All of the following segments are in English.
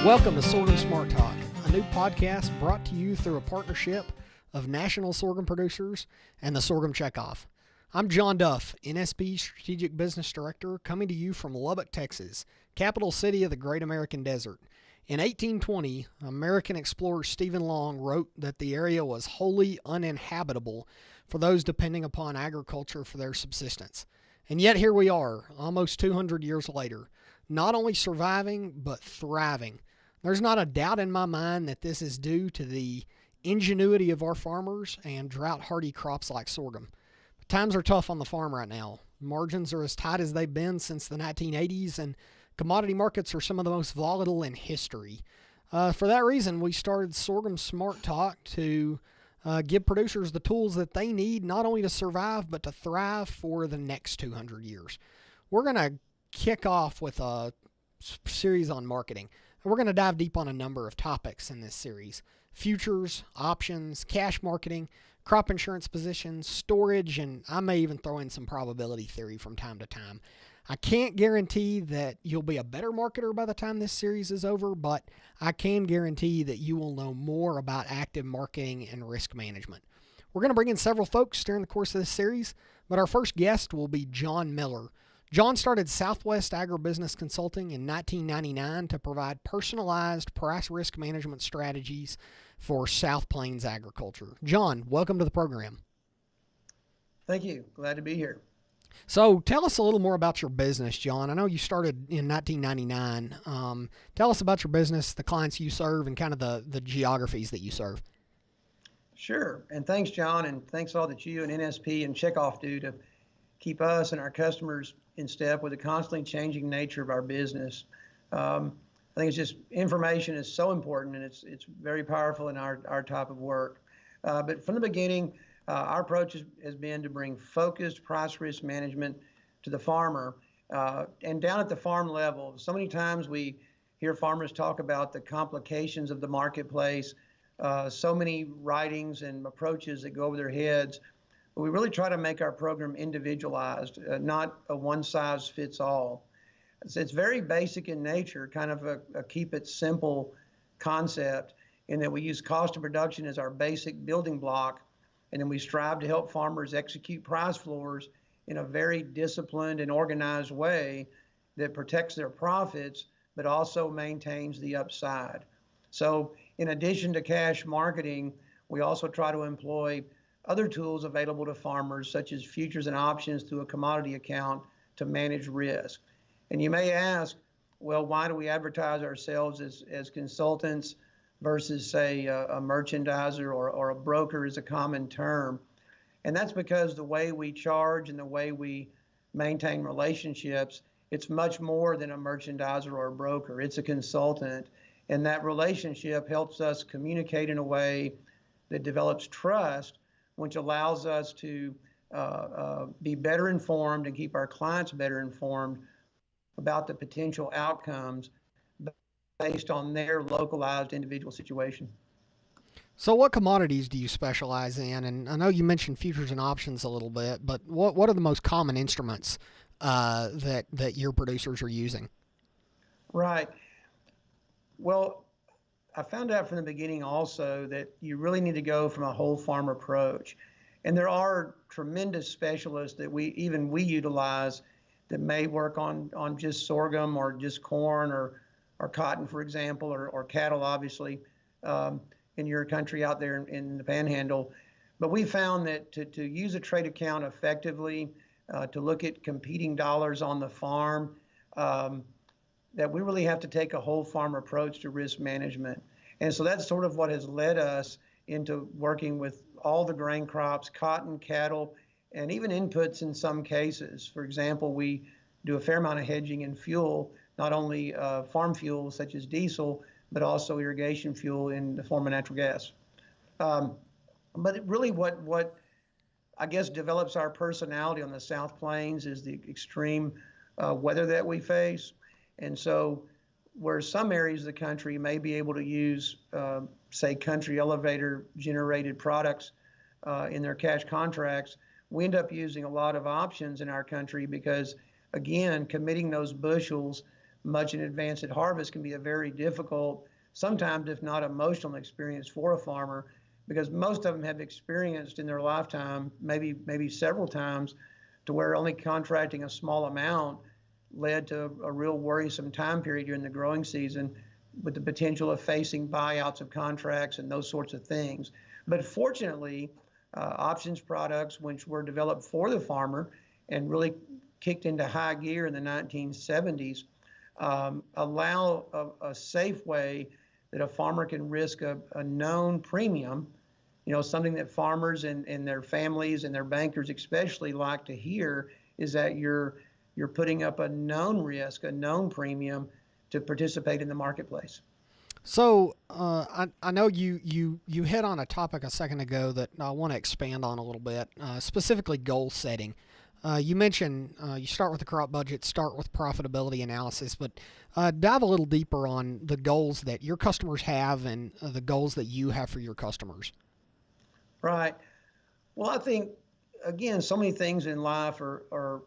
Welcome to Sorghum Smart Talk, a new podcast brought to you through a partnership of national sorghum producers and the Sorghum Checkoff. I'm John Duff, NSP Strategic Business Director, coming to you from Lubbock, Texas, capital city of the Great American Desert. In 1820, American explorer Stephen Long wrote that the area was wholly uninhabitable for those depending upon agriculture for their subsistence. And yet here we are, almost 200 years later, not only surviving, but thriving. There's not a doubt in my mind that this is due to the ingenuity of our farmers and drought-hardy crops like sorghum. But times are tough on the farm right now. Margins are as tight as they've been since the 1980s, and commodity markets are some of the most volatile in history. For that reason, we started Sorghum Smart Talk to give producers the tools that they need not only to survive, but to thrive for the next 200 years. We're going to kick off with a series on marketing. We're going to dive deep on a number of topics in this series: futures, options, cash marketing, crop insurance positions, storage, and I may even throw in some probability theory from time to time. I can't guarantee that you'll be a better marketer by the time this series is over, but I can guarantee that you will know more about active marketing and risk management. We're going to bring in several folks during the course of this series, but our first guest will be John Miller. John started Southwest Agribusiness Consulting in 1999 to provide personalized price risk management strategies for South Plains agriculture. John, welcome to the program. Thank you. Glad to be here. So tell us a little more about your business, John. I know you started in 1999. Tell us about your business, the clients you serve, and kind of the geographies that you serve. Sure. And thanks, John, and thanks all that you and NSP and Checkoff do to keep us and our customers in step with the constantly changing nature of our business. I think it's just information is so important, and it's very powerful in our type of work. But from the beginning, our approach has been to bring focused price risk management to the farmer and down at the farm level. So many times we hear farmers talk about the complications of the marketplace, so many writings and approaches that go over their heads. But we really try to make our program individualized, not a one-size-fits-all. It's very basic in nature, kind of a keep it simple concept, in that we use cost of production as our basic building block, and then we strive to help farmers execute price floors in a very disciplined and organized way that protects their profits, but also maintains the upside. So in addition to cash marketing, we also try to employ other tools available to farmers, such as futures and options through a commodity account to manage risk. And you may ask, well, why do we advertise ourselves as consultants versus, say, a merchandiser or a broker is a common term? And that's because the way we charge and the way we maintain relationships, it's much more than a merchandiser or a broker. It's a consultant. And that relationship helps us communicate in a way that develops trust, which allows us to be better informed and keep our clients better informed about the potential outcomes based on their localized individual situation. So what commodities do you specialize in? And I know you mentioned futures and options a little bit, but what are the most common instruments that your producers are using? Right. Well, I found out from the beginning also that you really need to go from a whole farm approach. And there are tremendous specialists that we utilize that may work on just sorghum or just corn or cotton, for example, or cattle, obviously, in your country out there in the panhandle. But we found that to use a trade account effectively, to look at competing dollars on the farm, that we really have to take a whole farm approach to risk management. And so that's sort of what has led us into working with all the grain crops, cotton, cattle, and even inputs in some cases. For example, we do a fair amount of hedging in fuel, not only farm fuel such as diesel, but also irrigation fuel in the form of natural gas. But really what I guess develops our personality on the South Plains is the extreme weather that we face. And so where some areas of the country may be able to use, say, country elevator generated products in their cash contracts, we end up using a lot of options in our country because, again, committing those bushels much in advance at harvest can be a very difficult, sometimes if not emotional experience for a farmer, because most of them have experienced in their lifetime, maybe several times, to where only contracting a small amount led to a real worrisome time period during the growing season, with the potential of facing buyouts of contracts and those sorts of things. But fortunately, options products, which were developed for the farmer and really kicked into high gear in the 1970s, allow a safe way that a farmer can risk a known premium, something that farmers and their families and their bankers especially like to hear, is that you're putting up a known risk, a known premium to participate in the marketplace. So I know you hit on a topic a second ago that I want to expand on a little bit, specifically goal setting. You mentioned you start with the crop budget, start with profitability analysis, but dive a little deeper on the goals that your customers have and the goals that you have for your customers. Right. Well, I think, again, so many things in life are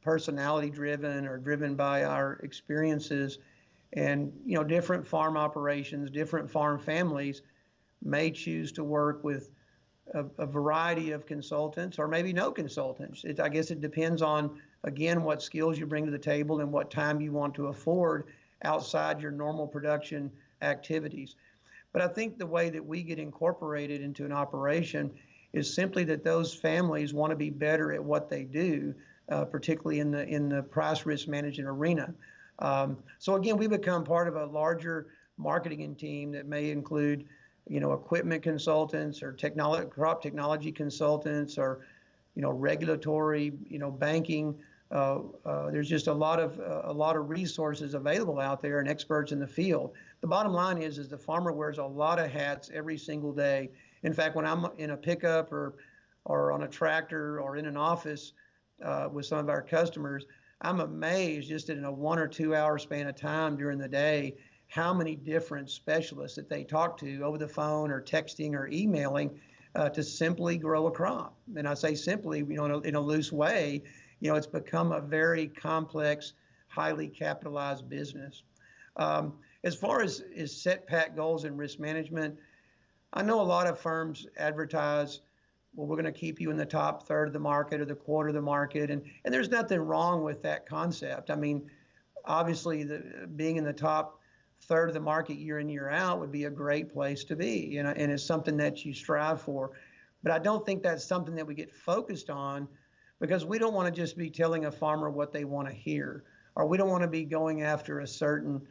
personality driven or driven by our experiences. And, different farm operations, different farm families may choose to work with a variety of consultants or maybe no consultants. I guess it depends on, again, what skills you bring to the table and what time you want to afford outside your normal production activities. But I think the way that we get incorporated into an operation is simply that those families want to be better at what they do, particularly in the price risk management arena. So again, we become part of a larger marketing team that may include, equipment consultants or crop technology consultants or, regulatory, banking. There's just a lot of resources available out there and experts in the field. The bottom line is the farmer wears a lot of hats every single day. In fact, when I'm in a pickup or on a tractor or in an office with some of our customers, I'm amazed just in a 1 or 2 hour span of time during the day how many different specialists that they talk to over the phone or texting or emailing to simply grow a crop. And I say simply, in a loose way, it's become a very complex, highly capitalized business. As far as set pat goals and risk management, I know a lot of firms advertise, well, we're going to keep you in the top third of the market or the quarter of the market. And there's nothing wrong with that concept. I mean, obviously, being in the top third of the market year in, year out would be a great place to be, and it's something that you strive for. But I don't think that's something that we get focused on, because we don't want to just be telling a farmer what they want to hear, or we don't want to be going after a certain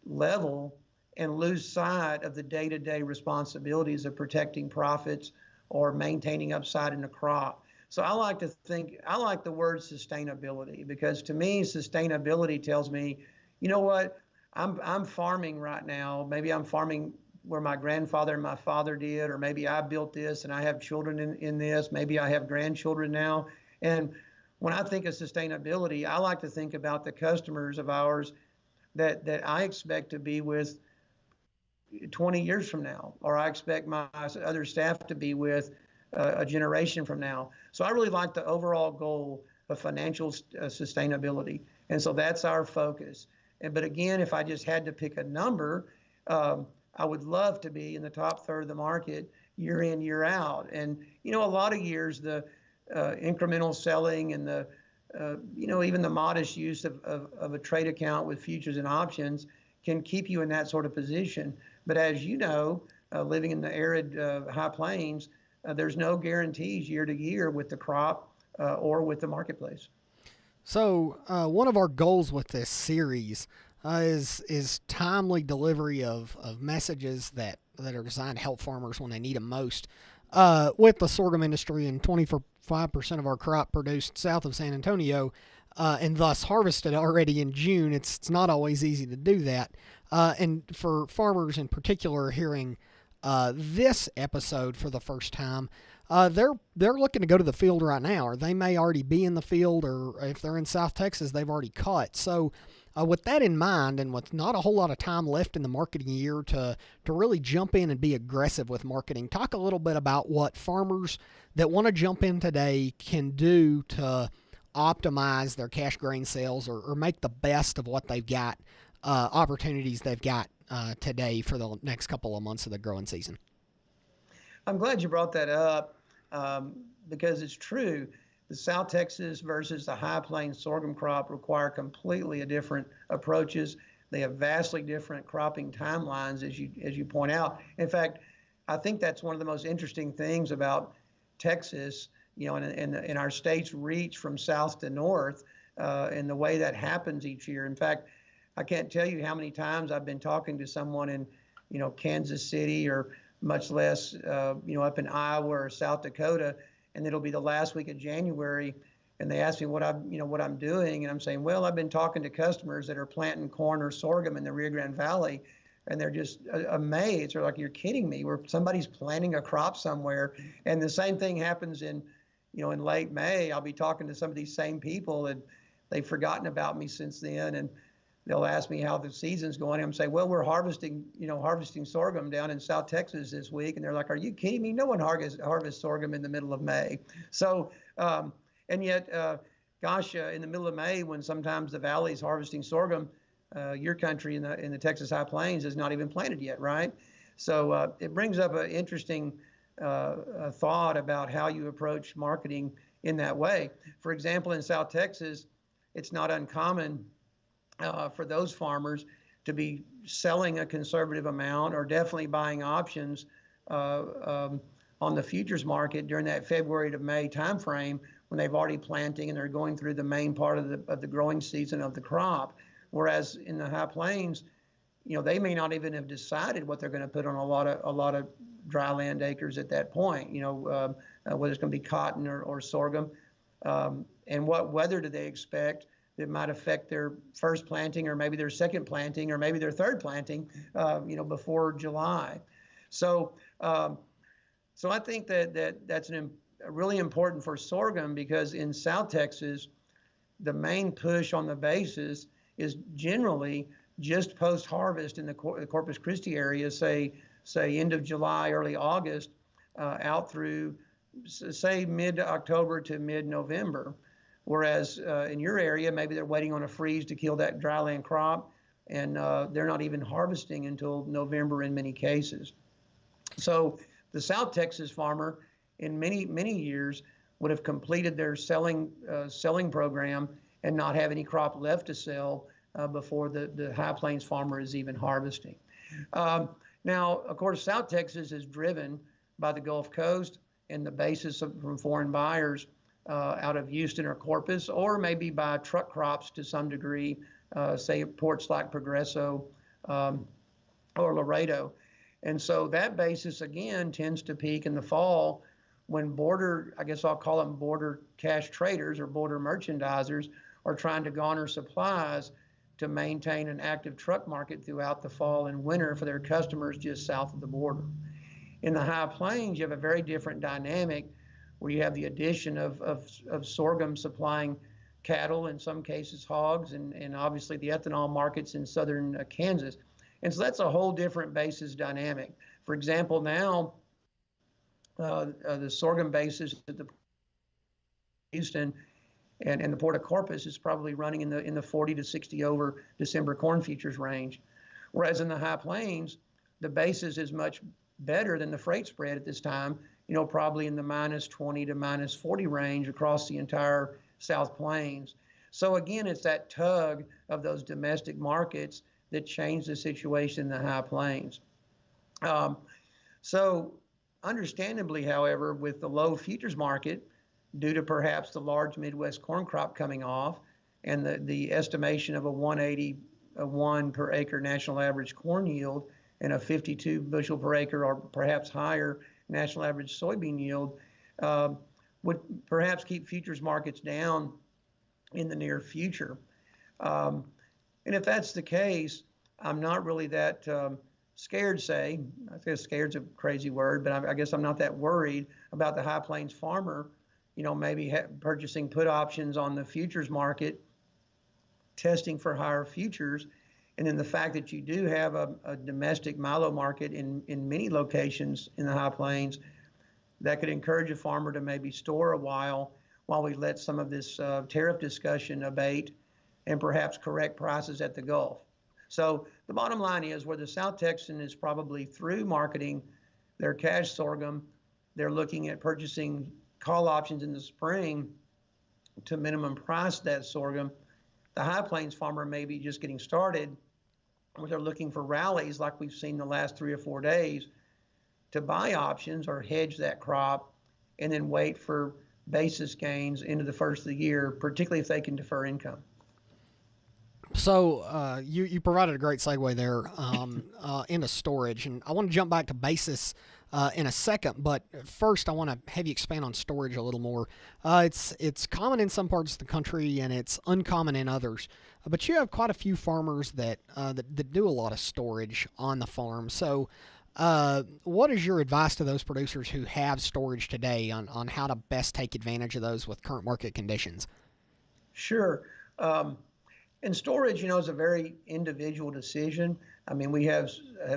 level and lose sight of the day-to-day responsibilities of protecting profits or maintaining upside in the crop. So I like the word sustainability, because to me, sustainability tells me, you know what, I'm farming right now. Maybe I'm farming where my grandfather and my father did, or maybe I built this and I have children in this. Maybe I have grandchildren now. And when I think of sustainability, I like to think about the customers of ours that I expect to be with 20 years from now, or I expect my other staff to be with a generation from now. So I really like the overall goal of financial sustainability. And so that's our focus. But again, if I just had to pick a number, I would love to be in the top third of the market year in, year out. And, a lot of years, the incremental selling and the, even the modest use of a trade account with futures and options can keep you in that sort of position. But as you know, living in the arid high plains, there's no guarantees year to year with the crop or with the marketplace. So one of our goals with this series is timely delivery of messages that are designed to help farmers when they need them most. With the sorghum industry and 25% of our crop produced south of San Antonio, and thus harvested already in June, it's not always easy to do that. And for farmers in particular hearing this episode for the first time, they're looking to go to the field right now, or they may already be in the field, or if they're in South Texas, they've already cut. So with that in mind, and with not a whole lot of time left in the marketing year to really jump in and be aggressive with marketing, talk a little bit about what farmers that want to jump in today can do to optimize their cash grain sales, or make the best of what they've got opportunities they've got today for the next couple of months of the growing season. I'm glad you brought that up because it's true. The South Texas versus the High Plains sorghum crop require completely different approaches. They have vastly different cropping timelines, as you point out. In fact, I think that's one of the most interesting things about Texas, and our state's reach from south to north, and the way that happens each year. In fact, I can't tell you how many times I've been talking to someone in, Kansas City, or much less, up in Iowa or South Dakota, and it'll be the last week of January, and they ask me what I'm doing, and I'm saying, well, I've been talking to customers that are planting corn or sorghum in the Rio Grande Valley, and they're just amazed. They're like, "You're kidding me? Where somebody's planting a crop somewhere?" And the same thing happens in late May. I'll be talking to some of these same people, and they've forgotten about me since then, and they'll ask me how the season's going. I'm saying, well, we're harvesting sorghum down in South Texas this week. And they're like, "Are you kidding me? No one harvests sorghum in the middle of May." So, and yet, in the middle of May, when sometimes the valley's harvesting sorghum, your country in the Texas High Plains is not even planted yet, right? So it brings up an interesting thought about how you approach marketing in that way. For example, in South Texas, it's not uncommon for those farmers to be selling a conservative amount, or definitely buying options on the futures market during that February to May timeframe, when they've already planting and they're going through the main part of the growing season of the crop. Whereas in the High Plains, they may not even have decided what they're going to put on a lot of dry land acres at that point. Whether it's going to be cotton or sorghum, and what weather do they expect that might affect their first planting, or maybe their second planting, or maybe their third planting, before July. So I think that's really important for sorghum, because in South Texas, the main push on the basis is generally just post-harvest in the Corpus Christi area, say end of July, early August, out through, say, mid-October to mid-November. Whereas in your area, maybe they're waiting on a freeze to kill that dryland crop, and they're not even harvesting until November in many cases. So the South Texas farmer, in many years, would have completed their selling program and not have any crop left to sell before the High Plains farmer is even harvesting. Now, of course, South Texas is driven by the Gulf Coast and the basis from foreign buyers out of Houston or Corpus, or maybe by truck crops to some degree, say at ports like Progreso or Laredo. And so that basis, again, tends to peak in the fall, when I guess I'll call them border cash traders or border merchandisers, are trying to garner supplies to maintain an active truck market throughout the fall and winter for their customers just south of the border. In the High Plains, you have a very different dynamic, where you have the addition of sorghum supplying cattle, in some cases hogs, and obviously the ethanol markets in southern Kansas. And so that's a whole different basis dynamic. For example, now the sorghum basis at the Houston and the Port of Corpus is probably running in the 40 to 60 over December corn futures range. Whereas in the High Plains, the basis is much better than the freight spread at this time, probably in the minus 20 to minus 40 range across the entire South Plains. So again, it's that tug of those domestic markets that changed the situation in the High Plains. So understandably, however, with the low futures market, due to perhaps the large Midwest corn crop coming off, and the estimation of a 181 per acre national average corn yield, and a 52 bushel per acre or perhaps higher national average soybean yield, would perhaps keep futures markets down in the near future. And if that's the case, I'm not really that scared, I guess scared's a crazy word, but I guess I'm not that worried about the High Plains farmer, maybe purchasing put options on the futures market, testing for higher futures. And then the fact that you do have a domestic milo market in many locations in the High Plains, that could encourage a farmer to maybe store a while we let some of this tariff discussion abate, and perhaps correct prices at the Gulf. So the bottom line is where the South Texan is probably through marketing their cash sorghum, they're looking at purchasing call options in the spring to minimum price that sorghum. The High Plains farmer may be just getting started, where they're looking for rallies like we've seen the last 3 or 4 days to buy options or hedge that crop and then wait for basis gains into the first of the year, particularly if they can defer income. So you provided a great segue there into storage, and I want to jump back to basis in a second. But first, I want to have you expand on storage a little more. It's common in some parts of the country, and it's uncommon in others. But you have quite a few farmers that do a lot of storage on the farm. So, what is your advice to those producers who have storage today on how to best take advantage of those with current market conditions? Sure. And storage, is a very individual decision. I mean, we have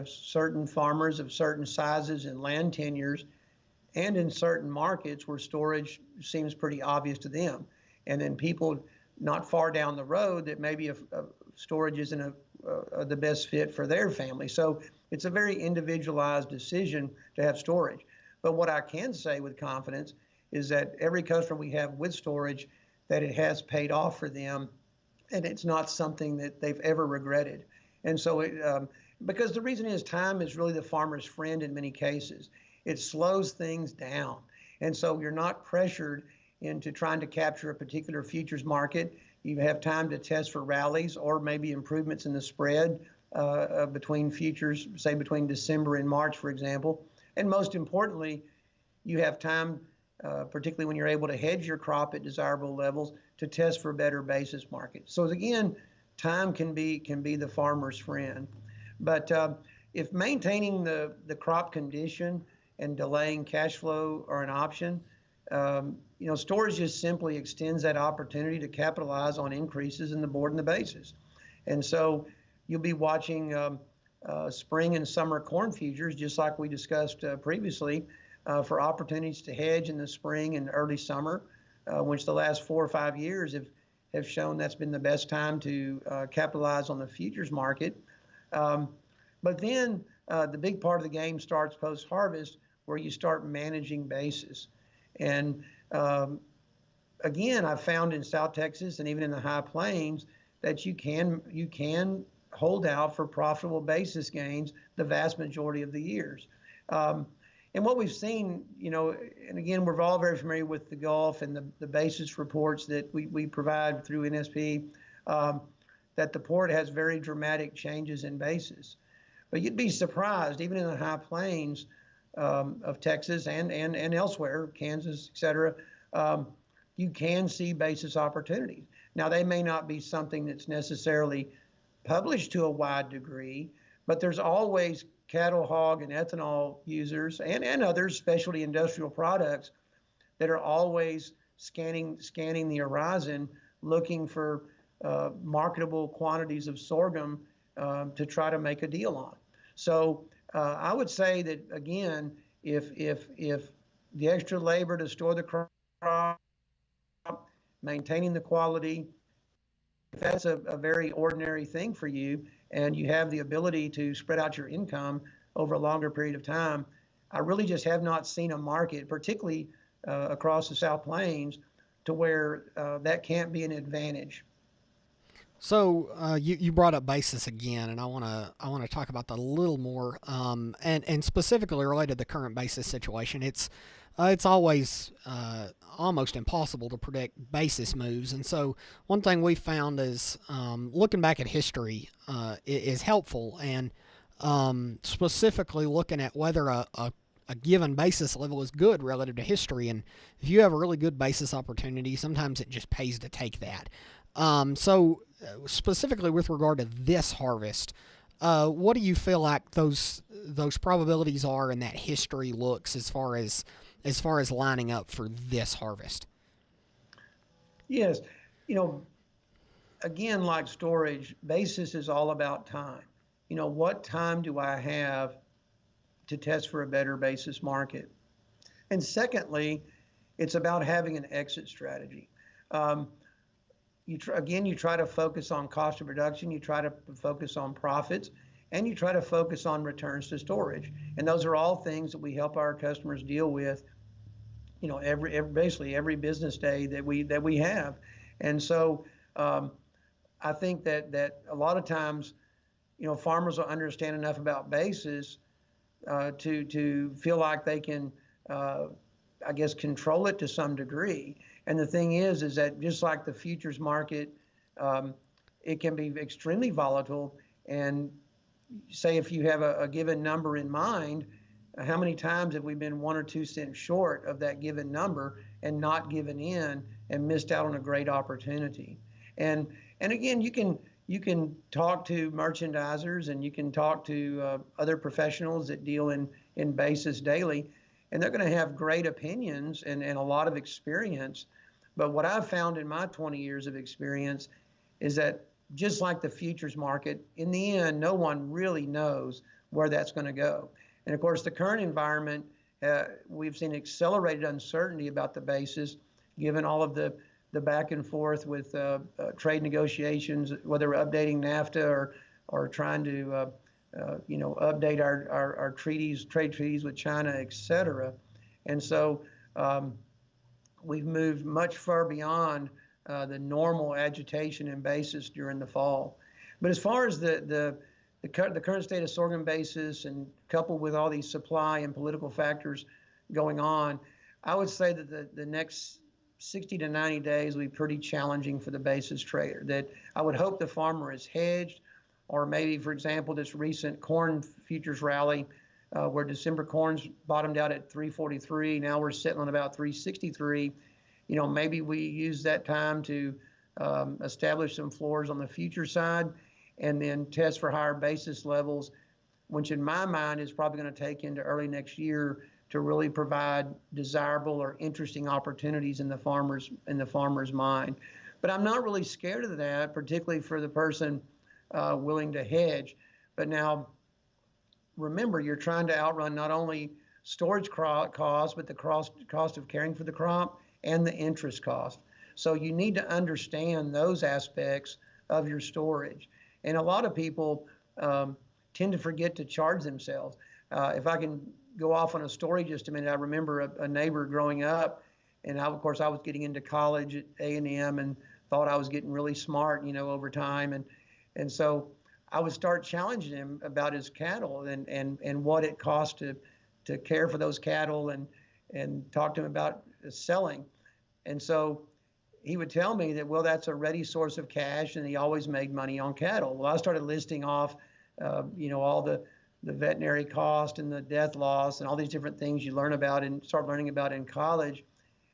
certain farmers of certain sizes and land tenures, and in certain markets where storage seems pretty obvious to them. And then people not far down the road that maybe storage isn't the best fit for their family. So it's a very individualized decision to have storage. But what I can say with confidence is that every customer we have with storage, that it has paid off for them, and it's not something that they've ever regretted. And so because the reason is time is really the farmer's friend in many cases. It slows things down. And so you're not pressured into trying to capture a particular futures market. You have time to test for rallies or maybe improvements in the spread between futures, say between December and March, for example. And most importantly, you have time, particularly when you're able to hedge your crop at desirable levels, to test for better basis markets. So again, time can be the farmer's friend. But if maintaining the crop condition and delaying cash flow are an option, storage just simply extends that opportunity to capitalize on increases in the board and the basis. And so you'll be watching spring and summer corn futures, just like we discussed previously, for opportunities to hedge in the spring and early summer, which the last 4 or 5 years have shown that's been the best time to capitalize on the futures market. But then the big part of the game starts post-harvest, where you start managing basis. And again, I've found in South Texas and even in the High Plains that you can hold out for profitable basis gains the vast majority of the years. And what we've seen, and again, we're all very familiar with the Gulf and the basis reports that we provide through NSP, that the port has very dramatic changes in basis. But you'd be surprised, even in the High Plains of Texas and elsewhere, Kansas, et cetera, you can see basis opportunities. Now, they may not be something that's necessarily published to a wide degree, but there's always cattle, hog, and ethanol users and others, specialty industrial products, that are always scanning the horizon, looking for marketable quantities of sorghum to try to make a deal on. So I would say that, again, if the extra labor to store the crop, maintaining the quality, if that's a very ordinary thing for you, and you have the ability to spread out your income over a longer period of time, I really just have not seen a market, particularly across the South Plains, to where that can't be an advantage. So you brought up basis again, and I want to talk about that a little more, and specifically related to the current basis situation. It's always almost impossible to predict basis moves, and so one thing we found is looking back at history is helpful, and specifically looking at whether a given basis level is good relative to history. And if you have a really good basis opportunity, sometimes it just pays to take that. So specifically with regard to this harvest, what do you feel like those probabilities are and that history looks as far as lining up for this harvest? Yes, again, like storage, basis is all about time. What time do I have to test for a better basis market? And secondly, it's about having an exit strategy. you try to focus on cost of production, you try to focus on profits, and you try to focus on returns to storage. And those are all things that we help our customers deal with, basically every business day that we have. And so I think that a lot of times, farmers will understand enough about basis to feel like they can, control it to some degree. And the thing is that just like the futures market, it can be extremely volatile. And say if you have a given number in mind, how many times have we been 1 or 2 cents short of that given number and not given in and missed out on a great opportunity? And again, you can talk to merchandisers and you can talk to other professionals that deal in basis daily, and they're going to have great opinions and a lot of experience. But what I've found in my 20 years of experience is that just like the futures market, in the end, no one really knows where that's going to go. And of course, the current environment, we've seen accelerated uncertainty about the basis, given all of the back and forth with trade negotiations, whether we're updating NAFTA or trying to update our treaties, trade treaties with China, et cetera. And so we've moved much far beyond the normal agitation and basis during the fall. But as far as the current state of sorghum basis, and coupled with all these supply and political factors going on, I would say that the next 60 to 90 days will be pretty challenging for the basis trader. That I would hope the farmer is hedged, or maybe, for example, this recent corn futures rally, where December corn's bottomed out at 343. Now we're sitting on about 363. Maybe we use that time to establish some floors on the future side and then test for higher basis levels, which in my mind is probably going to take into early next year to really provide desirable or interesting opportunities in the farmer's mind. But I'm not really scared of that, particularly for the person willing to hedge. But now, remember, you're trying to outrun not only storage costs, but the cost of caring for the crop and the interest cost. So you need to understand those aspects of your storage. And a lot of people tend to forget to charge themselves. If I can go off on a story just a minute, I remember a neighbor growing up, and of course I was getting into college at A&M and thought I was getting really smart, over time. And so I would start challenging him about his cattle and what it cost to care for those cattle and talk to him about selling. And so he would tell me that, well, that's a ready source of cash, and he always made money on cattle. Well, I started listing off, all the veterinary cost and the death loss and all these different things you learn about and start learning about in college.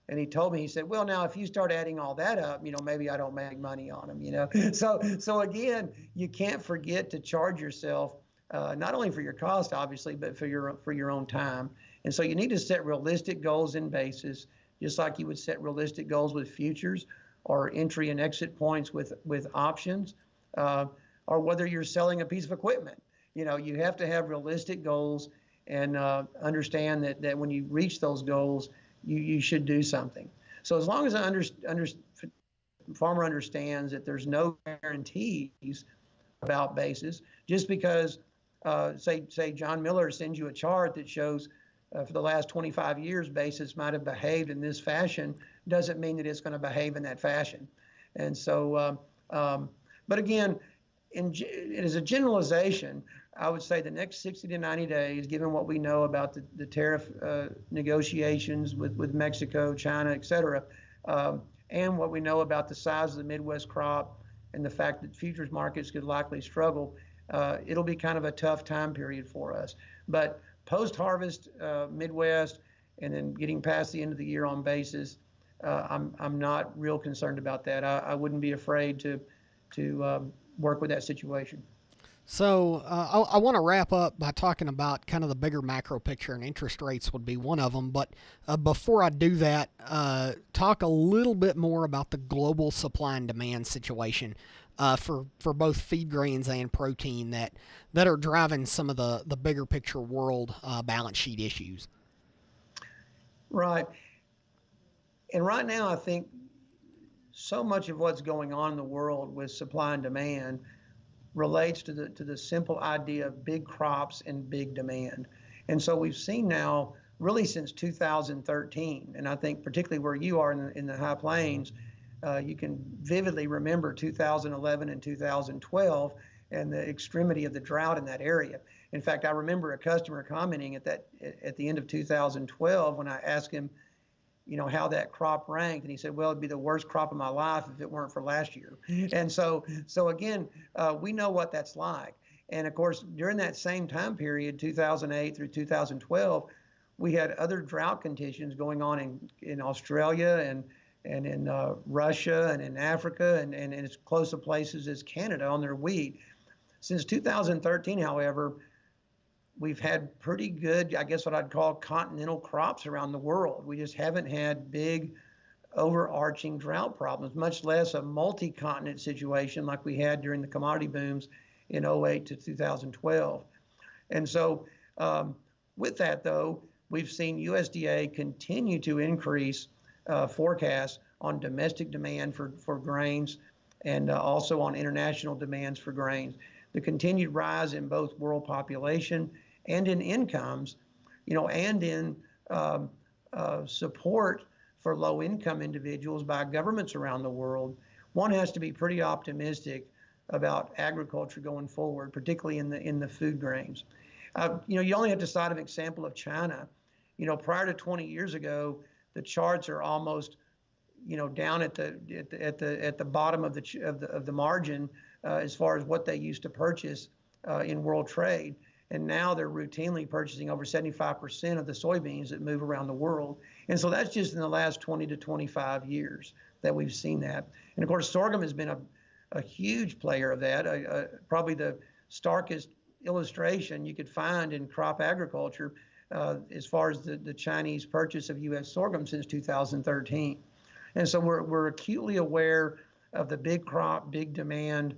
And he told me, he said, well, now if you start adding all that up, maybe I don't make money on them, So again, you can't forget to charge yourself, not only for your cost, obviously, but for your own time. And so you need to set realistic goals in basis, just like you would set realistic goals with futures or entry and exit points with options, or whether you're selling a piece of equipment. You have to have realistic goals and understand that when you reach those goals, you should do something. So as long as farmer understands that there's no guarantees about basis, just because say John Miller sends you a chart that shows for the last 25 years basis might have behaved in this fashion, doesn't mean that it's going to behave in that fashion. And so, but again, as a generalization, I would say the next 60 to 90 days, given what we know about the tariff negotiations with Mexico, China, et cetera, and what we know about the size of the Midwest crop and the fact that futures markets could likely struggle, it'll be kind of a tough time period for us. But post-harvest Midwest and then getting past the end of the year on basis, I'm not real concerned about that. I wouldn't be afraid to work with that situation. So I want to wrap up by talking about kind of the bigger macro picture, and interest rates would be one of them. But before I do that, talk a little bit more about the global supply and demand situation for both feed grains and protein that are driving some of the bigger picture world balance sheet issues. Right. And right now, I think so much of what's going on in the world with supply and demand relates to the simple idea of big crops and big demand. And so we've seen now, really since 2013, and I think particularly where you are in the High Plains, you can vividly remember 2011 and 2012 and the extremity of the drought in that area. In fact, I remember a customer commenting at the end of 2012 when I asked him, how that crop ranked, and he said, well, it'd be the worst crop of my life if it weren't for last year. And so again, we know what that's like. And of course, during that same time period, 2008 through 2012, we had other drought conditions going on in Australia and in Russia and in Africa and as close to places as Canada on their wheat. Since 2013, however, we've had pretty good, I guess what I'd call continental crops around the world. We just haven't had big overarching drought problems, much less a multi-continent situation like we had during the commodity booms in 08 to 2012. And so with that, though, we've seen USDA continue to increase forecasts on domestic demand for grains and also on international demands for grains. The continued rise in both world population and in incomes, and in support for low-income individuals by governments around the world, one has to be pretty optimistic about agriculture going forward, particularly in the food grains. You only have to cite an example of China. Prior to 20 years ago, the charts are almost, down at the bottom of the margin as far as what they used to purchase in world trade. And now they're routinely purchasing over 75% of the soybeans that move around the world. And so that's just in the last 20 to 25 years that we've seen that. And of course, sorghum has been a huge player of that, probably the starkest illustration you could find in crop agriculture as far as the Chinese purchase of U.S. sorghum since 2013. And so we're acutely aware of the big crop, big demand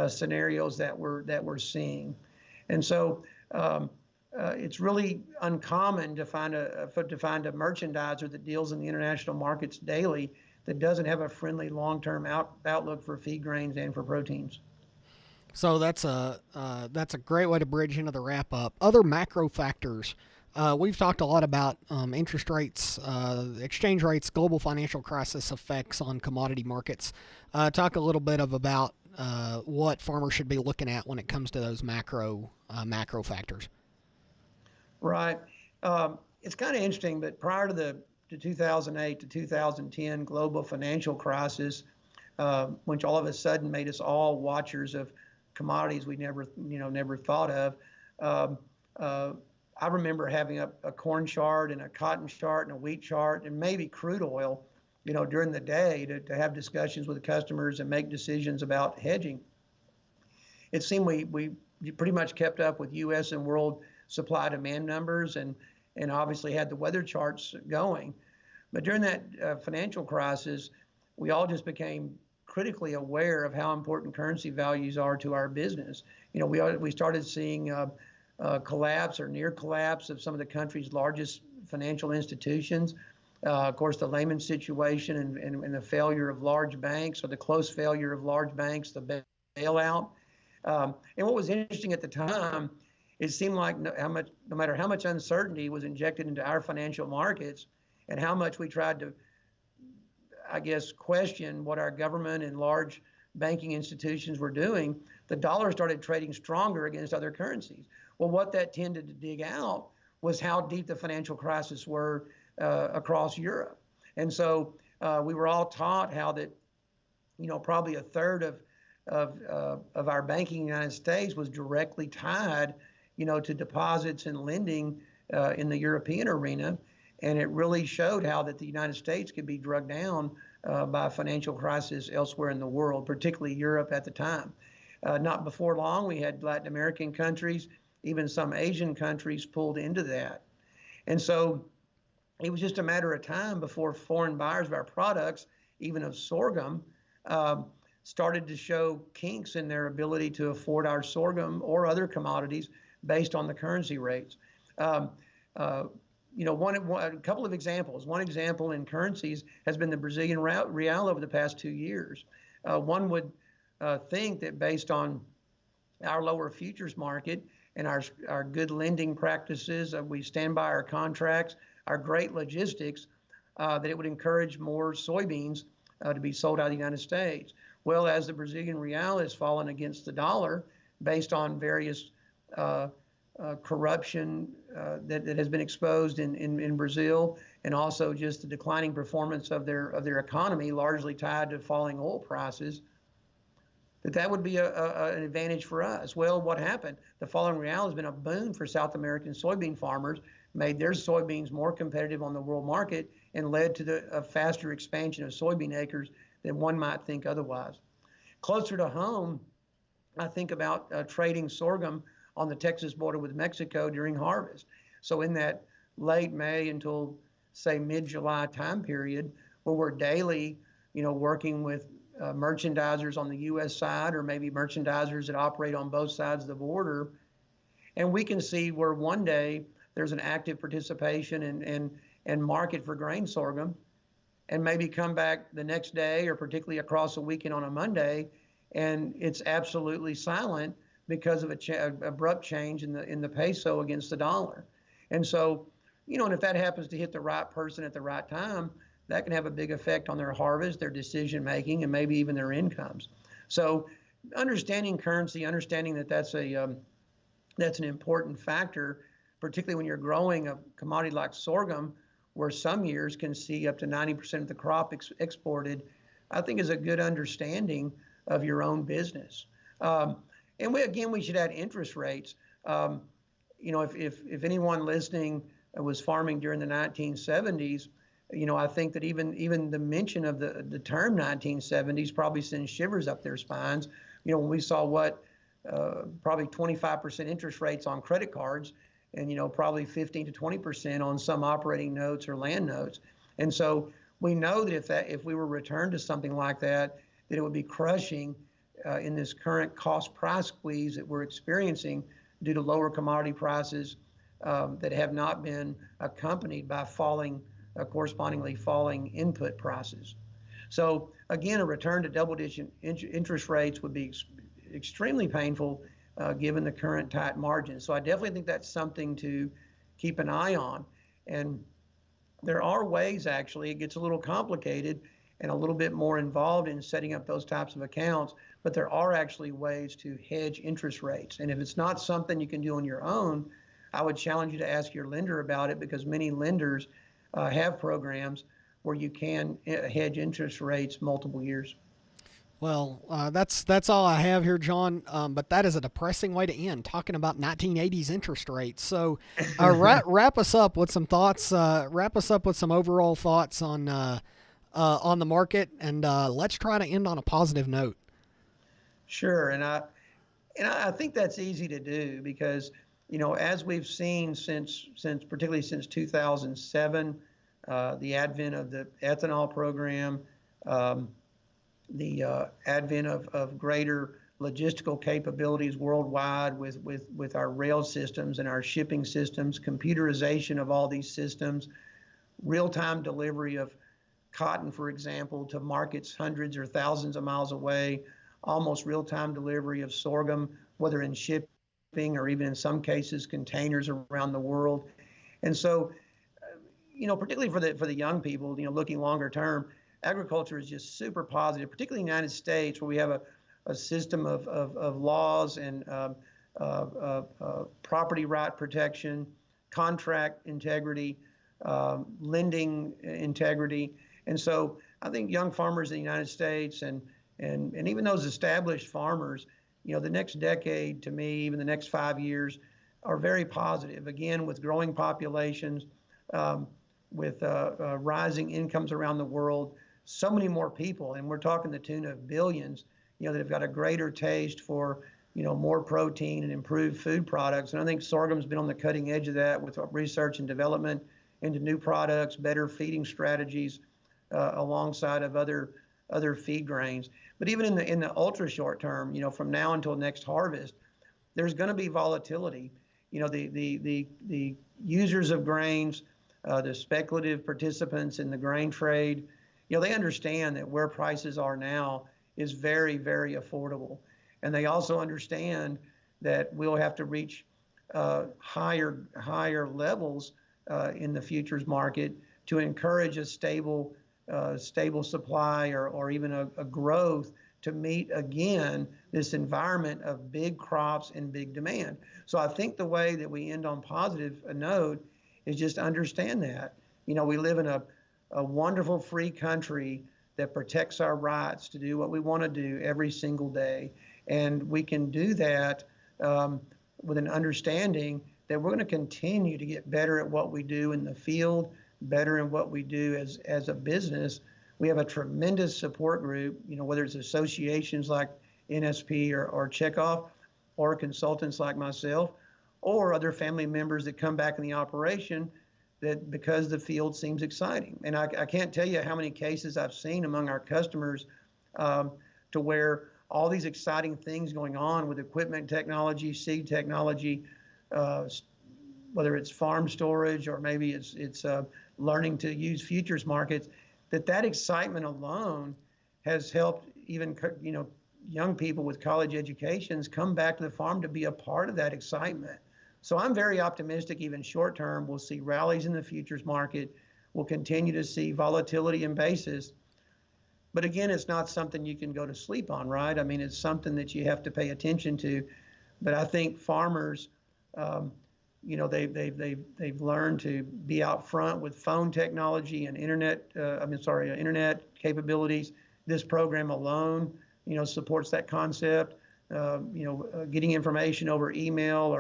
scenarios that we're seeing. And so it's really uncommon to find a merchandiser that deals in the international markets daily that doesn't have a friendly long-term outlook for feed grains and for proteins. So that's a great way to bridge into the wrap up. Other macro factors. We've talked a lot about interest rates, exchange rates, global financial crisis effects on commodity markets. Talk a little bit about what farmers should be looking at when it comes to those macro factors. Right. It's kind of interesting, but prior to the 2008 to 2010 global financial crisis, which all of a sudden made us all watchers of commodities we never thought of. I remember having a corn chart and a cotton chart and a wheat chart and maybe crude oil, during the day to have discussions with customers and make decisions about hedging. It seemed we pretty much kept up with U.S. and world supply demand numbers and obviously had the weather charts going. But during that financial crisis, we all just became critically aware of how important currency values are to our business. We started seeing collapse or near collapse of some of the country's largest financial institutions. Of course, the Lehman situation and the failure of large banks, or the close failure of large banks, the bailout. And what was interesting at the time, it seemed like no matter how much uncertainty was injected into our financial markets and how much we tried to, I guess, question what our government and large banking institutions were doing, the dollar started trading stronger against other currencies. Well, what that tended to dig out was how deep the financial crisis were across Europe. And so we were all taught how that, probably a third of our banking in the United States was directly tied, to deposits and lending in the European arena. And it really showed how that the United States could be drugged down by a financial crisis elsewhere in the world, particularly Europe at the time. Not before long, we had Latin American countries, even some Asian countries pulled into that. And so it was just a matter of time before foreign buyers of our products, even of sorghum, started to show kinks in their ability to afford our sorghum or other commodities based on the currency rates. a couple of examples. One example in currencies has been the Brazilian real over the past 2 years. One would think that based on our lower futures market and our good lending practices, we stand by our contracts, our great logistics, that it would encourage more soybeans to be sold out of the United States. Well, as the Brazilian real has fallen against the dollar based on various corruption that has been exposed in Brazil, and also just the declining performance of their economy, largely tied to falling oil prices, that would be an advantage for us. Well, what happened? The falling real has been a boon for South American soybean farmers, made their soybeans more competitive on the world market, and led to a faster expansion of soybean acres than one might think otherwise. Closer to home, I think about trading sorghum on the Texas border with Mexico during harvest. So in that late May until, say, mid-July time period, where we're daily, working with merchandisers on the U.S. side, or maybe merchandisers that operate on both sides of the border, and we can see where one day there's an active participation and market for grain sorghum, and maybe come back the next day, or particularly across the weekend on a Monday, and it's absolutely silent because of abrupt change in the peso against the dollar. And so, and if that happens to hit the right person at the right time, that can have a big effect on their harvest, their decision making, and maybe even their incomes. So understanding currency, understanding that's an important factor, particularly when you're growing a commodity like sorghum, where some years can see up to 90% of the crop exported, I think is a good understanding of your own business. And we should add interest rates. If anyone listening was farming during the 1970s, I think that even the mention of the term 1970s probably sends shivers up their spines. When we saw probably 25% interest rates on credit cards, and probably 15 to 20% on some operating notes or land notes. And so we know that if we were returned to something like that it would be crushing in this current cost price squeeze that we're experiencing due to lower commodity prices that have not been accompanied by correspondingly falling input prices. So again, a return to double-digit interest rates would be extremely painful given the current tight margins. So I definitely think that's something to keep an eye on. And there are ways, actually, it gets a little complicated and a little bit more involved in setting up those types of accounts, but there are actually ways to hedge interest rates. And if it's not something you can do on your own, I would challenge you to ask your lender about it, because many lenders have programs where you can hedge interest rates multiple years. Well, that's all I have here, John. But that is a depressing way to end, talking about 1980s interest rates. So wrap us up with some thoughts. Wrap us up with some overall thoughts on the market, and let's try to end on a positive note. Sure, and I think that's easy to do because as we've seen particularly since 2007, the advent of the ethanol program. The advent of greater logistical capabilities worldwide with our rail systems and our shipping systems, computerization of all these systems, real-time delivery of cotton, for example, to markets hundreds or thousands of miles away, almost real-time delivery of sorghum, whether in shipping or even in some cases containers around the world. And so, particularly for the young people, looking longer term, agriculture is just super positive, particularly in the United States, where we have a system of laws and property right protection, contract integrity, lending integrity. And so I think young farmers in the United States and even those established farmers, the next decade, to me, even the next 5 years, are very positive. Again, with growing populations, with rising incomes around the world, so many more people, and we're talking the tune of billions, that have got a greater taste for, more protein and improved food products. And I think sorghum's been on the cutting edge of that with research and development into new products, better feeding strategies, alongside of other feed grains. But even in the ultra short term, from now until next harvest, there's going to be volatility. The users of grains the speculative participants in the grain trade, they understand that where prices are now is very, very affordable. And they also understand that we'll have to reach higher levels in the futures market to encourage a stable supply or even a growth to meet, again, this environment of big crops and big demand. So I think the way that we end on positive note is just understand that. We live in a wonderful free country that protects our rights to do what we want to do every single day. And we can do that with an understanding that we're going to continue to get better at what we do in the field, better in what we do as a business. We have a tremendous support group, whether it's associations like NSP or Checkoff, or consultants like myself, or other family members that come back in the operation that because the field seems exciting. And I can't tell you how many cases I've seen among our customers to where all these exciting things going on with equipment technology, seed technology, whether it's farm storage or maybe it's learning to use futures markets, that excitement alone has helped even young people with college educations come back to the farm to be a part of that excitement. So I'm very optimistic, even short term, we'll see rallies in the futures market. We'll continue to see volatility in basis. But again, it's not something you can go to sleep on, right? I mean, it's something that you have to pay attention to. But I think farmers, they've learned to be out front with phone technology and internet capabilities. This program alone, supports that concept. Getting information over email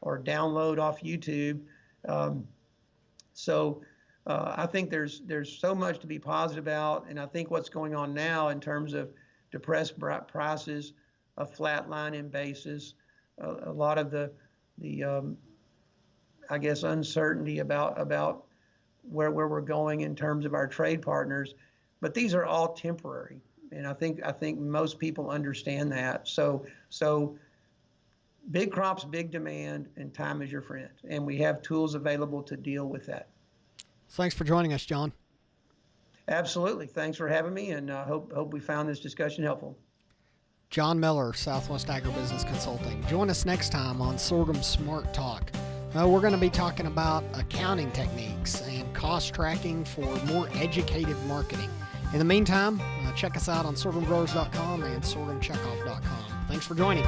or download off YouTube. I think there's so much to be positive about, and I think what's going on now in terms of depressed prices, a flat line in basis, a lot of the I guess uncertainty about where we're going in terms of our trade partners, but these are all temporary, and I think most people understand that. So big crops, big demand, and time is your friend, and we have tools available to deal with that. Thanks for joining us, John. Absolutely. Thanks for having me, and hope we found this discussion helpful. John Miller, Southwest Agribusiness Consulting. Join us next time on Sorghum Smart Talk. We're going to be talking about accounting techniques and cost tracking for more educated marketing. In the meantime, check us out on sorghumgrowers.com and sorghumcheckoff.com. Thanks for joining.